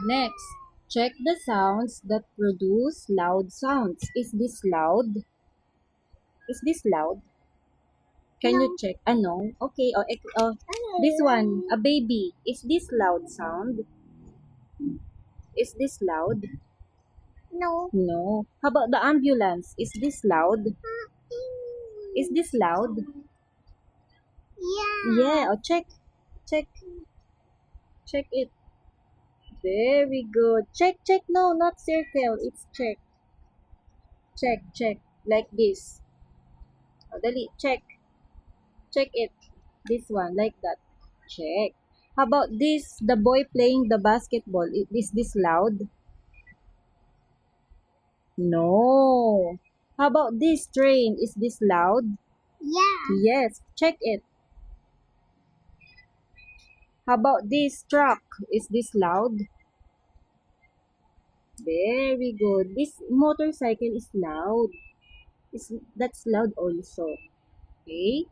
Next, check the sounds that produce loud sounds. Is this loud? Is this loud? Can you check? No. Okay. This one, a baby. Is this loud sound? Is this loud? No. No. How about the ambulance? Is this loud? Is this loud? Yeah. Yeah. Check. Check. Check it. Very good. Check. Check. No, not circle. It's check. Check. Check. Like this. Dali. Check. Check it. This one. Like that. Check. How about this? The boy playing the basketball. Is this loud? No. How about this train? Is this loud? Yeah. Yes. Check it. How about this truck? Is this loud? Very good. This motorcycle is loud. That's loud also. Okay.